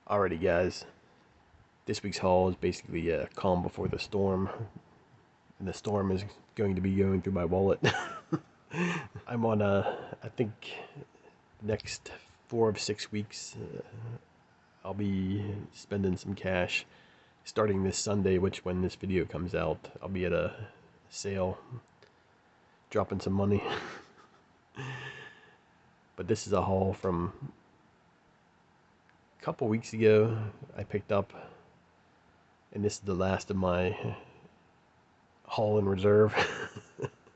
Alrighty guys, this week's haul is basically a calm before the storm, and the storm is going to be going through my wallet. I'm on I think next 4 of 6 weeks, I'll be spending some cash. Starting this Sunday, which when this video comes out, I'll be at a sale, dropping some money. But this is a haul from a couple weeks ago I picked up, and this is the last of my haul in reserve.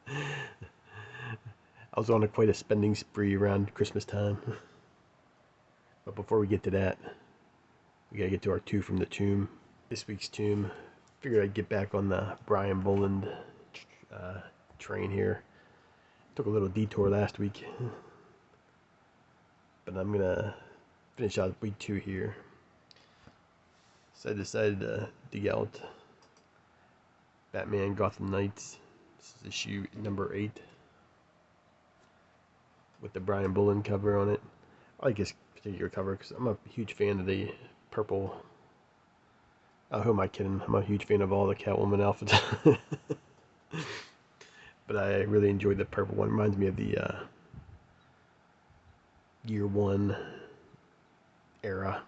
I was on quite a spending spree around Christmas time. But before we get to that, we gotta get to our two from the tomb. This week's tomb, figured I'd get back on the Brian Boland train here. Took a little detour last week, but I'm gonna finish out week 2 here. So I decided to dig out Batman Gotham Knights. This is issue number 8 with the Brian Boland cover on it. I like this particular cover because I'm a huge fan of the purple. Oh, who am I kidding? I'm a huge fan of all the Catwoman outfits. But I really enjoyed the purple one. It reminds me of the year 1 era.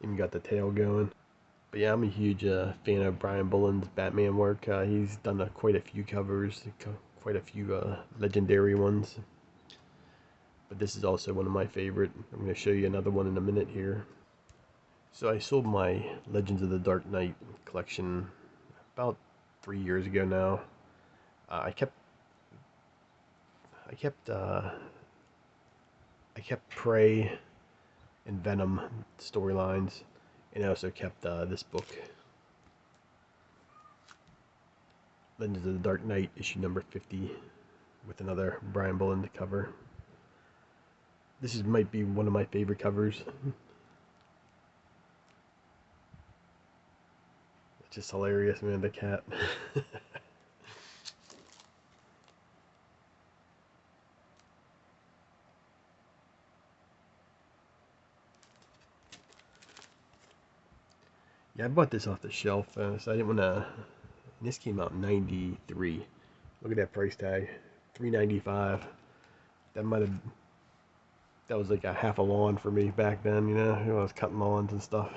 Even got the tail going. But yeah, I'm a huge fan of Brian Boland's Batman work. He's done quite a few covers, quite a few legendary ones. But this is also one of my favorite. I'm going to show you another one in a minute here. So I sold my Legends of the Dark Knight collection about 3 years ago now. I kept Prey and Venom storylines, and I also kept this book, Legends of the Dark Knight, issue number 50, with another Brian Boland cover. This might be one of my favorite covers. It's just hilarious, man, the cat. Yeah, I bought this off the shelf, so I didn't want to. This came out in '93. Look at that price tag, $3.95. That might have. That was like a half a lawn for me back then, you know. I was cutting lawns and stuff.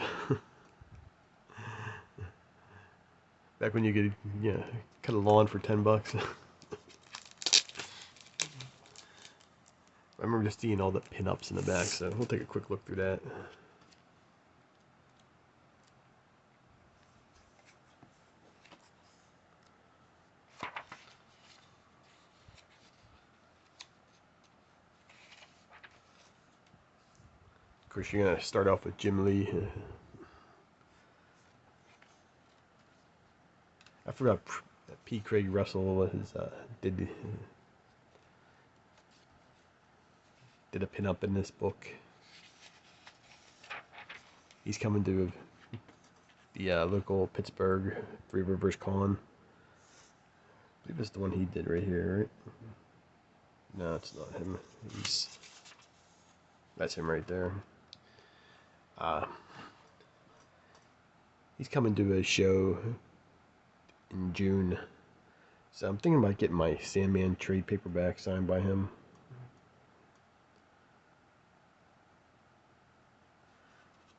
Back when you could, cut a lawn for $10. I remember just seeing all the pinups in the back, so we'll take a quick look through that. Of course, you're gonna start off with Jim Lee. I forgot that P. Craig Russell was did a pinup in this book. He's coming to the local Pittsburgh Three Rivers Con. I believe it's the one he did right here, right? No, it's not him. That's him right there. He's coming to a show in June, so I'm thinking about getting my Sandman trade paperback signed by him.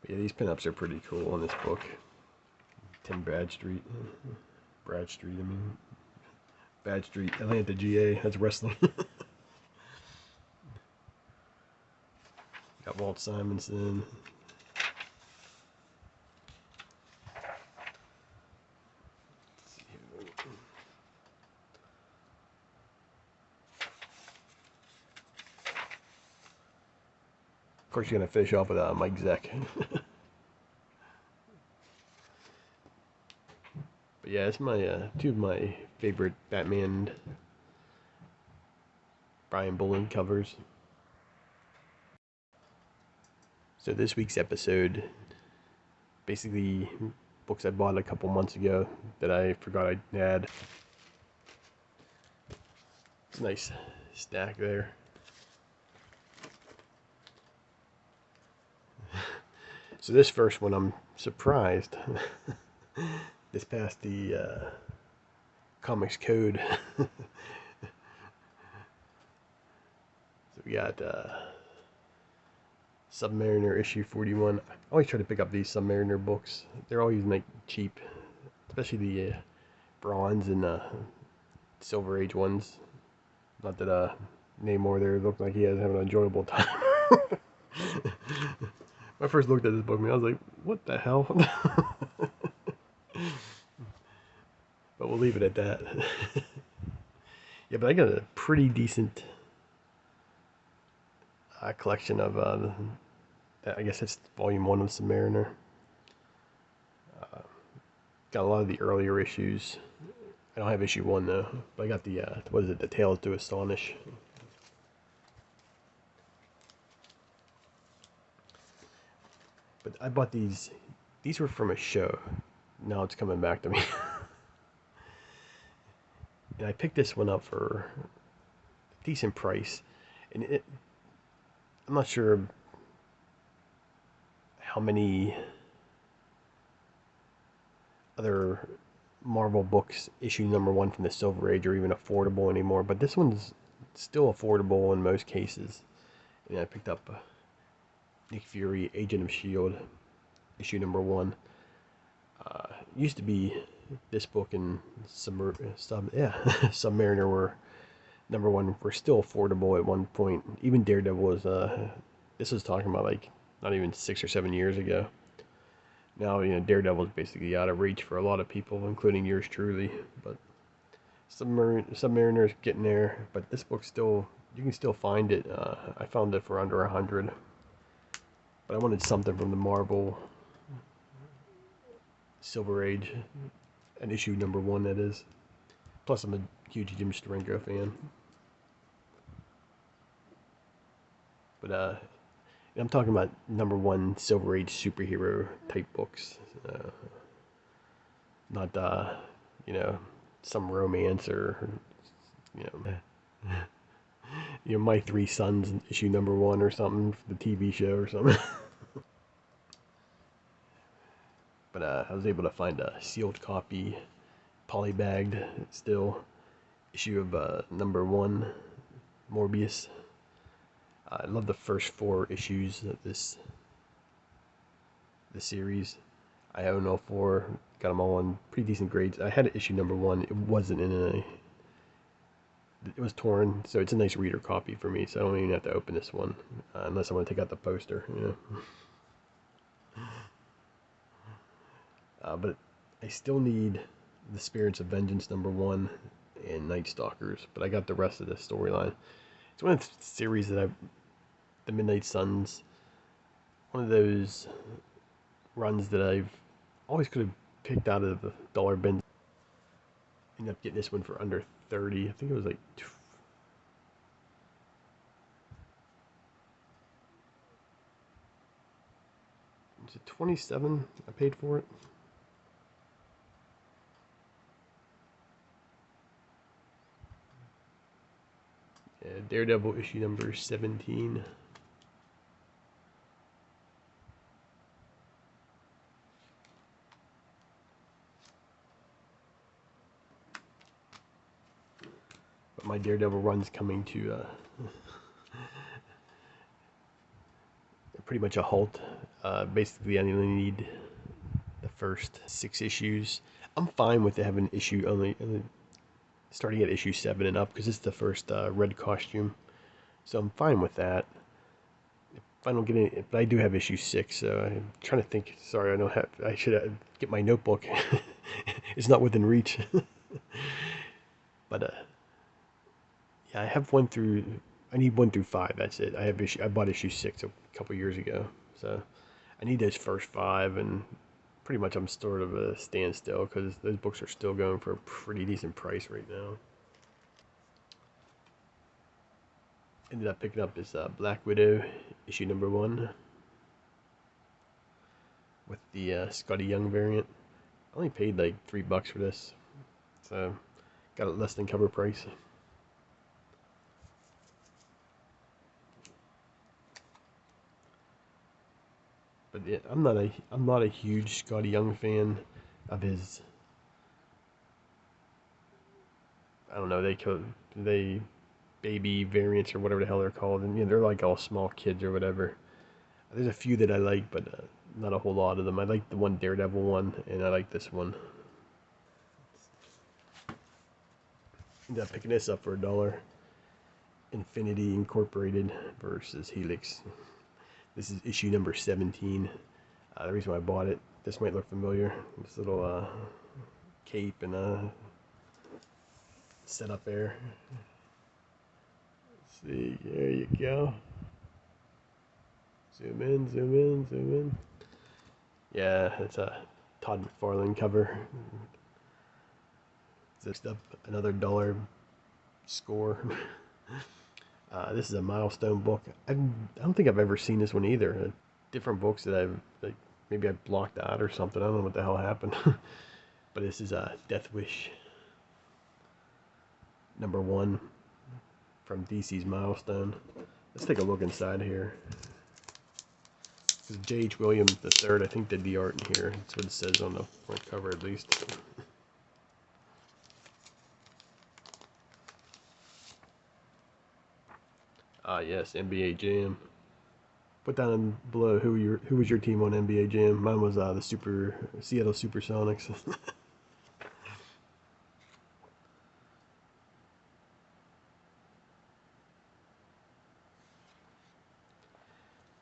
But yeah, these pinups are pretty cool on this book. Tim Bradstreet, I mean, Bradstreet, Atlanta, GA. That's wrestling. Got Walt Simonson. Of course, you're gonna finish off with Mike Zeck. But yeah, it's my two of my favorite Batman Brian Boland covers. So this week's episode, basically books I bought a couple months ago that I forgot I had. It's a nice stack there. So this first one, I'm surprised. This passed the Comics Code. So we got Submariner issue 41. I always try to pick up these Submariner books. They're always like cheap, especially the bronze and Silver Age ones. Not that Namor there looked like he was having an enjoyable time. When I first looked at this book, I was like, what the hell? But we'll leave it at that. Yeah, but I got a pretty decent collection of, I guess it's volume 1 of Submariner. Got a lot of the earlier issues. I don't have issue 1 though, but I got the, what is it, the Tales to Astonish. But I bought these were from a show. Now it's coming back to me. And I picked this one up for a decent price. And I'm not sure how many other Marvel books issue number 1 from the Silver Age are even affordable anymore, but this one's still affordable in most cases. And I picked up Nick Fury, Agent of S.H.I.E.L.D., issue number 1. Used to be this book and Submariner were number 1, were still affordable at one point. Even Daredevil was, this was talking about like not even 6 or 7 years ago. Now, Daredevil is basically out of reach for a lot of people, including yours truly. But Submariner's getting there. But this book still, you can still find it. I found it for under $100. But I wanted something from the Marvel Silver Age, an issue number 1 that is. Plus, I'm a huge Jim Steranko fan. But I'm talking about number 1 Silver Age superhero type books, not some romance or My Three Sons issue number 1 or something for the TV show or something. But I was able to find a sealed copy, polybagged still, issue of number 1 Morbius. I love the first 4 issues of this series. I own all 4, got them all in pretty decent grades. I had issue number 1. It wasn't it was torn, so it's a nice reader copy for me. So I don't even have to open this one unless I want to take out the poster. But I still need the Spirits of Vengeance number 1 and Night Stalkers. But I got the rest of the storyline. It's one of the series that the Midnight Suns, one of those runs that I've always could have picked out of the dollar bin. Ended up getting this one for under 30. I think it was like was it 27 I paid for it. Yeah, Daredevil issue number 17. But my Daredevil run's coming to pretty much a halt. Basically, I only need the first 6 issues. I'm fine with having issue only starting at issue 7 and up because it's the first red costume. So I'm fine with that. If I don't get any, but I do have issue 6, so I'm trying to think. Sorry, I don't have. I should get my notebook. It's not within reach. But yeah, I have 1 through. I need 1 through 5. That's it. I bought issue 6 a couple years ago, so I need those first 5, and pretty much I'm sort of a standstill because those books are still going for a pretty decent price right now. Ended up picking up this Black Widow issue number 1 with the Scotty Young variant. I only paid like $3 for this, so got it less than cover price. But yeah, I'm not a huge Scotty Young fan of his. I don't know. They baby variants or whatever the hell they're called, and they're like all small kids or whatever. There's a few that I like, but not a whole lot of them. I like the one Daredevil one, and I like this one. Ended up picking this up for $1. Infinity Incorporated versus Helix. This is issue number 17. The reason why I bought it, this might look familiar. This little cape and setup there. Let's see, there you go. Zoom in, zoom in, zoom in. Yeah, it's a Todd McFarlane cover. Next up, another $1 score. This is a milestone book. I don't think I've ever seen this one either. Different books that I've like maybe I blocked out or something. I don't know what the hell happened. But this is a Death Wish #1 from DC's Milestone. Let's take a look inside here. This is J.H. Williams III, I think, did the art in here. That's what it says on the front cover, at least. Ah, yes, NBA Jam. Put down below who was your team on NBA Jam. Mine was the Seattle Supersonics.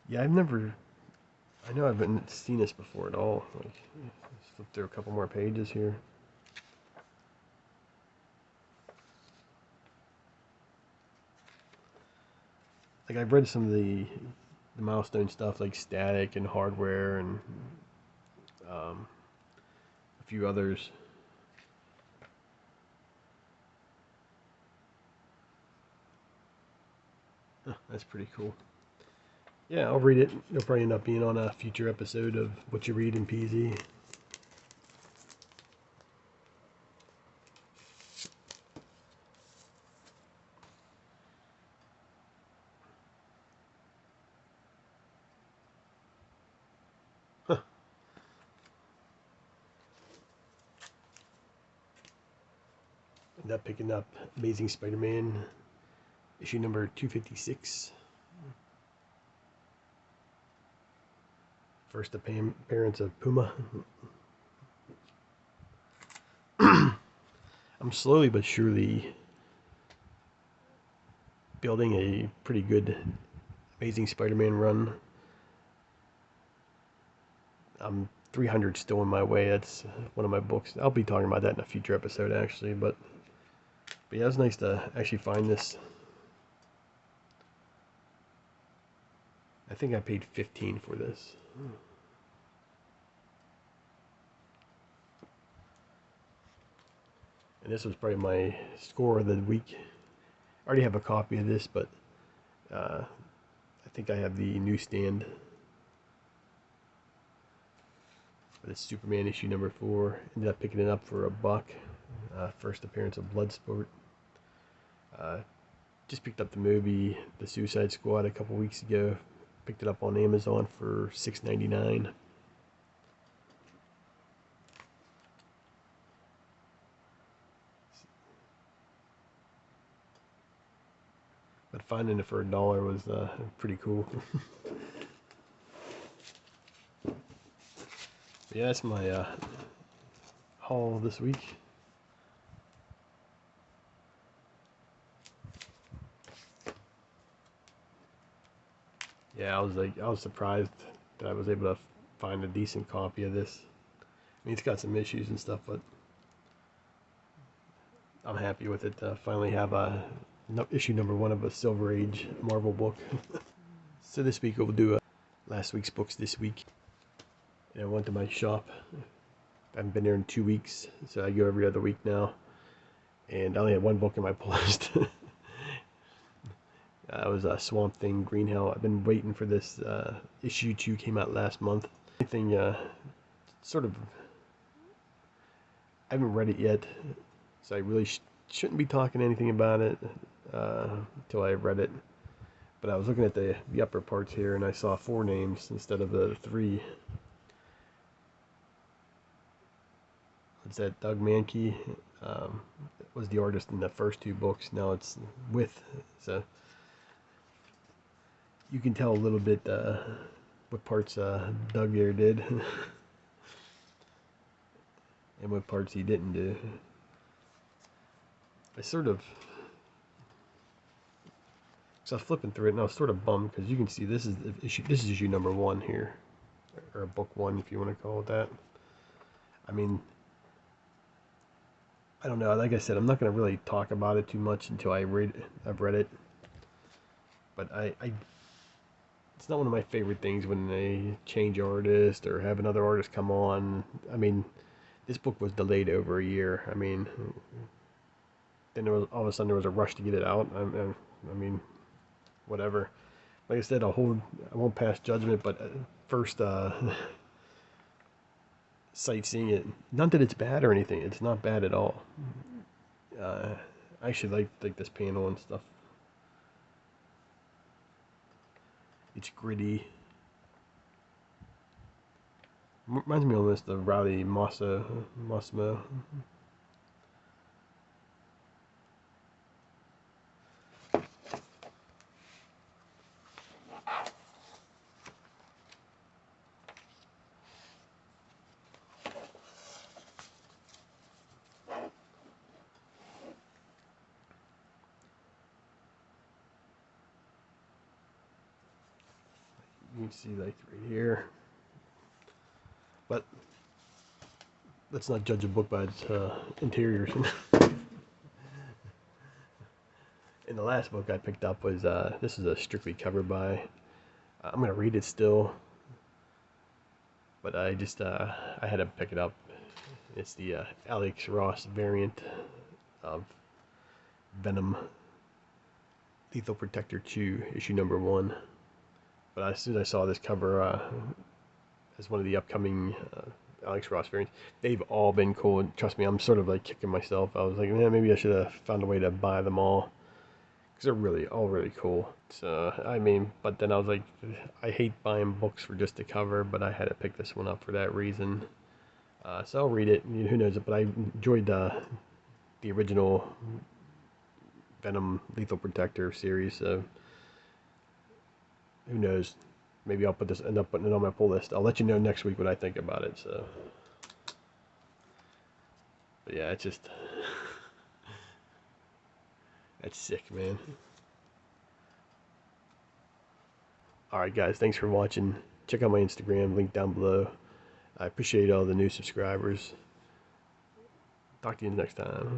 Yeah, I know I haven't seen this before at all. Like, let's flip through a couple more pages here. Like, I've read some of the milestone stuff, like Static and Hardware and a few others. Huh, that's pretty cool. Yeah, I'll read it. It'll probably end up being on a future episode of What You Read in PZ. Huh. End up picking up Amazing Spider-Man, issue number 256. First appearance of Puma. I'm slowly but surely building a pretty good Amazing Spider-Man run. I'm 300 still in my way. That's one of my books. I'll be talking about that in a future episode, actually. But yeah, it's nice to actually find this. I think I paid 15 for this. And this was probably my score of the week. I already have a copy of this, but I think I have the newsstand. But it's Superman issue number 4. Ended up picking it up for $1. First appearance of Bloodsport. Just picked up the movie, The Suicide Squad, a couple weeks ago. Picked it up on Amazon for $6.99. But finding it for $1 was pretty cool. Yeah, that's my haul this week. Yeah, I was surprised that I was able to find a decent copy of this. I mean, it's got some issues and stuff, but I'm happy with it. Finally have issue #1 of a Silver Age Marvel book. So this week we'll do last week's books this week. And I went to my shop. I haven't been there in 2 weeks, so I go every other week now. And I only had one book in my pull list. It was Swamp Thing Green Hell. I've been waiting for this. Issue 2 came out last month. Anything sort of... I haven't read it yet, so I really shouldn't be talking anything about it until I read it. But I was looking at the upper parts here, and I saw 4 names instead of the 3. It's that Doug Mankey was the artist in the first 2 books. Now it's with, so you can tell a little bit what parts Doug there did and what parts he didn't do. I sort of, so I was flipping through it, and I was sort of bummed because you can see this is issue number 1 here, or book 1 if you want to call it that. I mean, I don't know. Like I said, I'm not going to really talk about it too much until I've read it. But it's not one of my favorite things when they change artist or have another artist come on. I mean, this book was delayed over a year. I mean, then there was all of a sudden there was a rush to get it out. I mean, whatever. Like I said, I won't pass judgment, but first sight seeing it, not that it's bad or anything. It's not bad at all. I actually like this panel and stuff. It's gritty. Reminds me almost of Riley Mossmo. You can see like right here. But let's not judge a book by its interiors. And the last book I picked up was, this is a strictly cover by, I'm going to read it still, but I just, I had to pick it up. It's the Alex Ross variant of Venom Lethal Protector 2, issue number 1. But as soon as I saw this cover as one of the upcoming Alex Ross variants, they've all been cool. And trust me, I'm sort of like kicking myself. I was like, man, maybe I should have found a way to buy them all, because they're really all really cool. So I mean, but then I was like, I hate buying books for just the cover, but I had to pick this one up for that reason. So I'll read it. Who knows? But I enjoyed the original Venom Lethal Protector series. So who knows? Maybe I'll end up putting it on my pull list. I'll let you know next week what I think about it. So, but yeah, it's just that's sick, man. Alright guys, thanks for watching. Check out my Instagram, link down below. I appreciate all the new subscribers. Talk to you next time.